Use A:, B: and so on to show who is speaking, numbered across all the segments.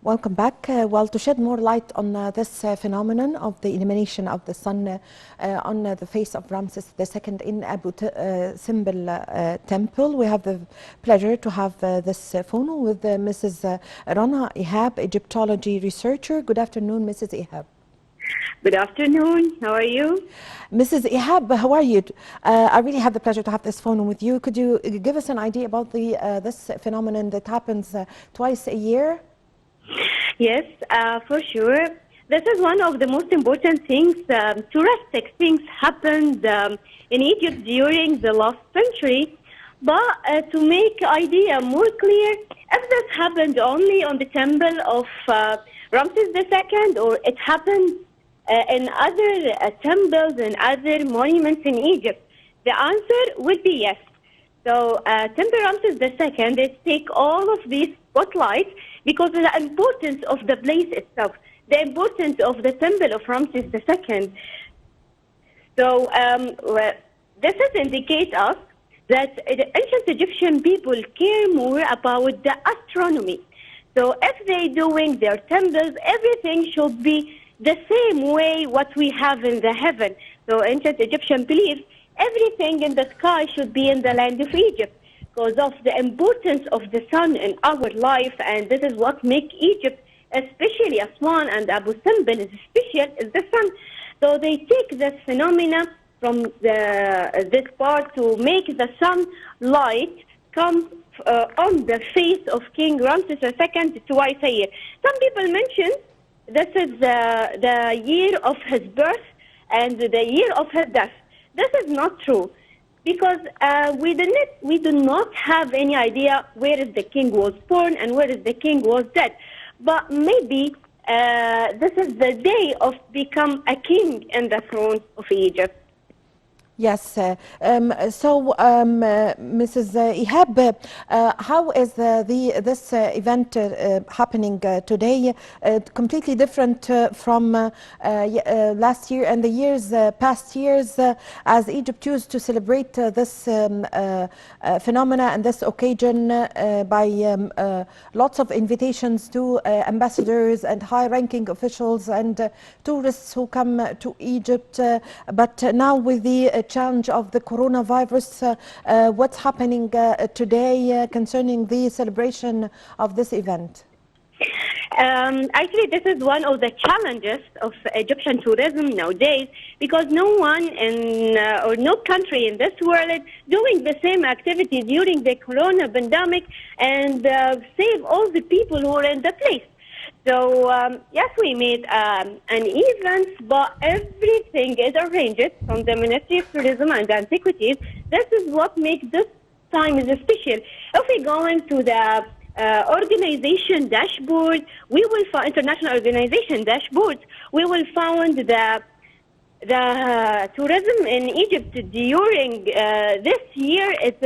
A: Welcome back. Well, to shed more light on this phenomenon of the illumination of the sun on the face of Ramses II in Abu Simbel temple, we have the pleasure to have this phone with Mrs. Rana Ehab, Egyptology researcher. Good afternoon, Mrs. Ehab.
B: Good afternoon. How are you?
A: Mrs. Ehab, how are you? I really have the pleasure to have this phone with you. Could you give us an idea about this phenomenon that happens twice a year?
B: Yes, for sure. This is one of the most important things. Touristic things happened in Egypt during the last century. But to make idea more clear, if this happened only on the temple of Ramses II, or it happened in other temples and other monuments in Egypt, the answer would be yes. So Temple Ramses II, they take all of these spotlights because of the importance of the place itself, the importance of the temple of Ramses II. So this indicates us that the ancient Egyptian people care more about the astronomy. So if they're doing their temples, everything should be the same way what we have in the heaven. So ancient Egyptian beliefs, everything in the sky should be in the land of Egypt because of the importance of the sun in our life, and this is what makes Egypt, especially Aswan and Abu Simbel, is special, is the sun. So they take this phenomena from this part to make the sunlight come on the face of King Ramses II twice a year. Some people mention this is the year of his birth and the year of his death. This is not true because we do not have any idea where is the king was born and where is the king was dead. But maybe this is the day of become a king in the throne of Egypt.
A: Yes. Mrs. Ehab, how is this event happening today? Completely different from last year and the past years, as Egypt used to celebrate this phenomena and this occasion by lots of invitations to ambassadors and high-ranking officials and tourists who come to Egypt. But now with the challenge of the coronavirus, what's happening today concerning the celebration of this event?
B: Actually, this is one of the challenges of Egyptian tourism nowadays because no one or no country in this world doing the same activity during the corona pandemic and save all the people who are in the place. So, yes, we made an event, but everything is arranged from the Ministry of Tourism and Antiquities. This is what makes this time is special. If we go into the organization dashboard, we will find international organization dashboards. We will find the tourism in Egypt during this year. It's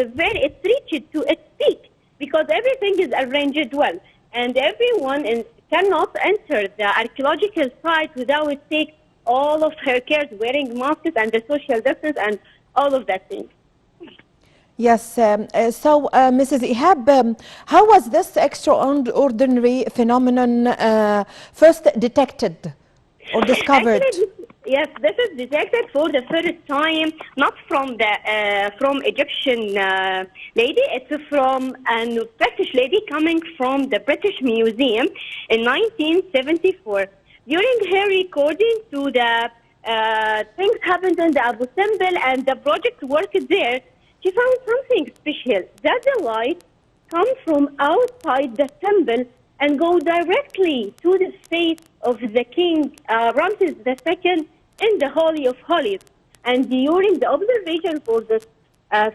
B: reached to its peak because everything is arranged well, and everyone cannot enter the archaeological site without take all of her cares, wearing masks and the social distance and all of that thing.
A: Yes. Mrs. Ehab, how was this extraordinary phenomenon first detected or discovered?
B: Actually, yes, this is detected for the first time, not from the from Egyptian lady. It's from a British lady coming from the British Museum in 1974. During her recording to the things happened in the Abu Simbel and the project worked there, she found something special, that the light comes from outside the temple and go directly to the face of the king Ramses II in the Holy of Holies. And during the observation for this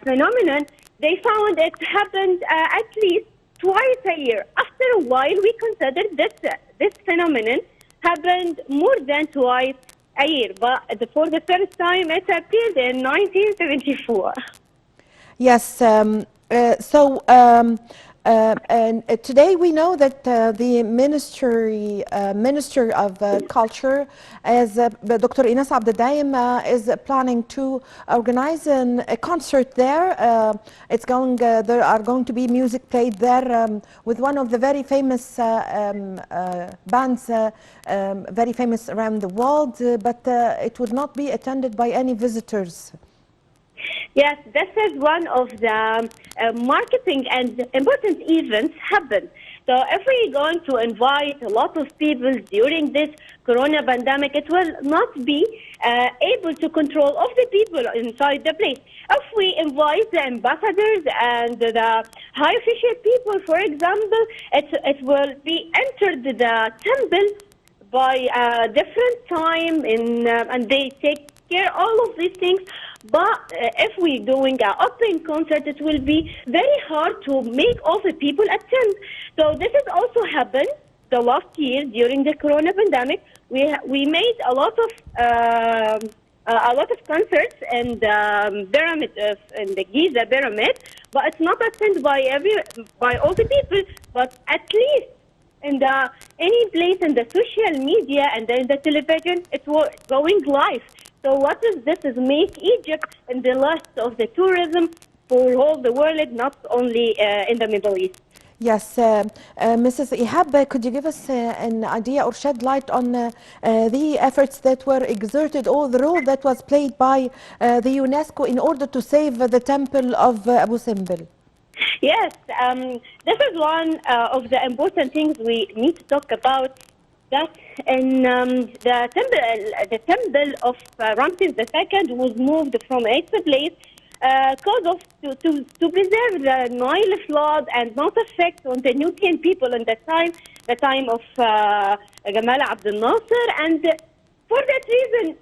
B: phenomenon, they found it happened at least twice a year. After a while, we considered this phenomenon happened more than twice a year. But for the first time, it appeared in 1974.
A: Yes. And today we know that the Minister of Culture, as Dr. Ines Abdedaim, is planning to organize a concert there. There are going to be music played there with one of the very famous bands, very famous around the world, but it would not be attended by any visitors.
B: Yes, this is one of the marketing and important events happen. So if we're going to invite a lot of people during this corona pandemic, it will not be able to control of the people inside the place. If we invite the ambassadors and the high official people, for example, it will be entered the temple by a different time and they take care all of these things. But if we're doing an open concert, it will be very hard to make all the people attend. So this has also happened the last year during the corona pandemic. We made a lot of concerts in the pyramid in the Giza pyramid, but it's not attended by all the people. But at least in any place in the social media and in the television, it was going live. So what is this is make Egypt in the list of the tourism for all the world, not only in the Middle East.
A: Yes, Mrs. Ehab, could you give us an idea or shed light on the efforts that were exerted or the role that was played by the UNESCO in order to save the temple of Abu Simbel?
B: Yes, this is one of the important things we need to talk about. That in the temple of Ramses II was moved from its place to preserve the Nile flood and not affect on the Nubian people in the time of Gamal Abdel Nasser. And for that reason,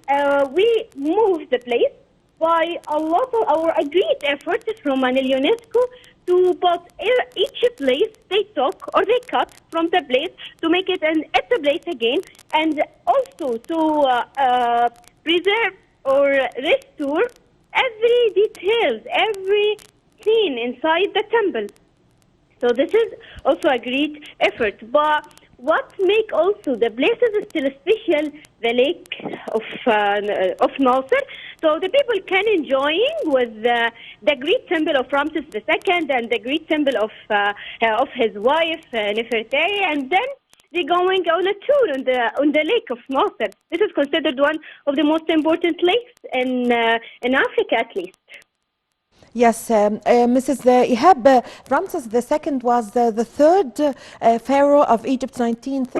B: we moved the place by a lot of our agreed efforts from UNESCO to put each place they took or they cut from the place to make it its place again, and also to preserve or restore every details, every scene inside the temple. So this is also a great effort. But what make also the places still special, the lake of Nasser. So the people can enjoying with the great temple of Ramses II and the great temple of his wife Nefertari, and then they're going on a tour on the lake of Nasser. This is considered one of the most important lakes in Africa, at least.
A: Yes, Mrs. Ehab, Ramses II was the third pharaoh of Egypt's 19th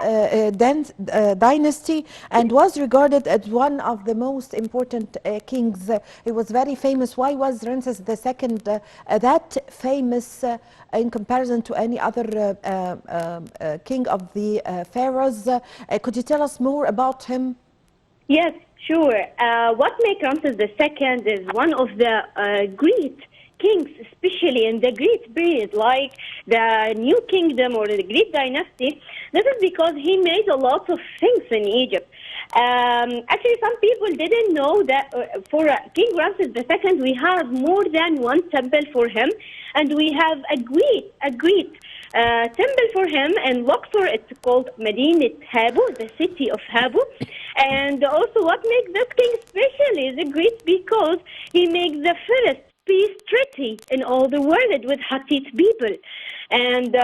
A: dynasty and was regarded as one of the most important kings. He was very famous. Why was Ramses II that famous in comparison to any other king of the pharaohs? Could you tell us more about him?
B: Yes, sure. What makes Ramses II is one of the great kings, especially in the Great period, like the New Kingdom or the Great Dynasty. This is because he made a lot of things in Egypt. Actually, some people didn't know that for King Ramses II, we have more than one temple for him, and we have a great temple for him in Luxor. It's called Medinat Habu, the city of Habu. And also what makes this king special is great because he makes the first peace treaty in all the world with Hittite people. And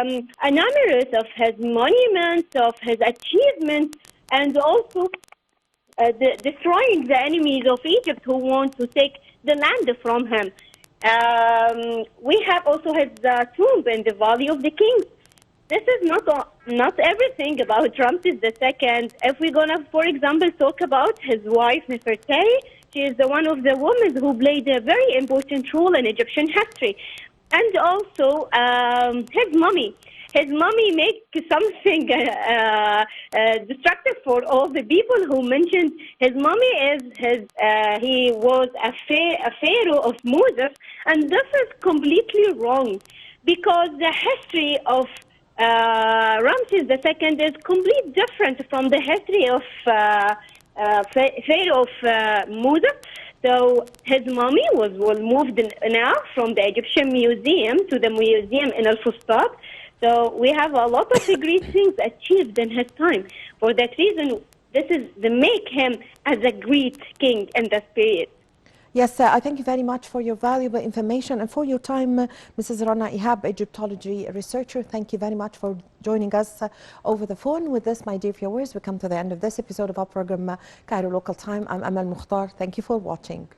B: a number of his monuments, of his achievements, and also destroying the enemies of Egypt who want to take the land from him. We have also his tomb in the Valley of the Kings. This is not everything about Ramses II. If we're gonna, for example, talk about his wife Nefertari, she is one of the women who played a very important role in Egyptian history, and also his mummy. His mummy makes something destructive for all the people who mentioned his mummy is he was a pharaoh of Moses, and this is completely wrong because the history of Ramses II is completely different from the history of pharaoh of Moses. So his mummy was moved now from the Egyptian Museum to the museum in Al Fustat. So we have a lot of great things achieved in his time. For that reason, this is the make him as a great king in that period.
A: Yes, I thank you very much for your valuable information and for your time, Mrs. Rana Ehab, Egyptology researcher. Thank you very much for joining us over the phone. With this, my dear viewers, we come to the end of this episode of our program, Cairo Local Time. I'm Amal Mukhtar. Thank you for watching.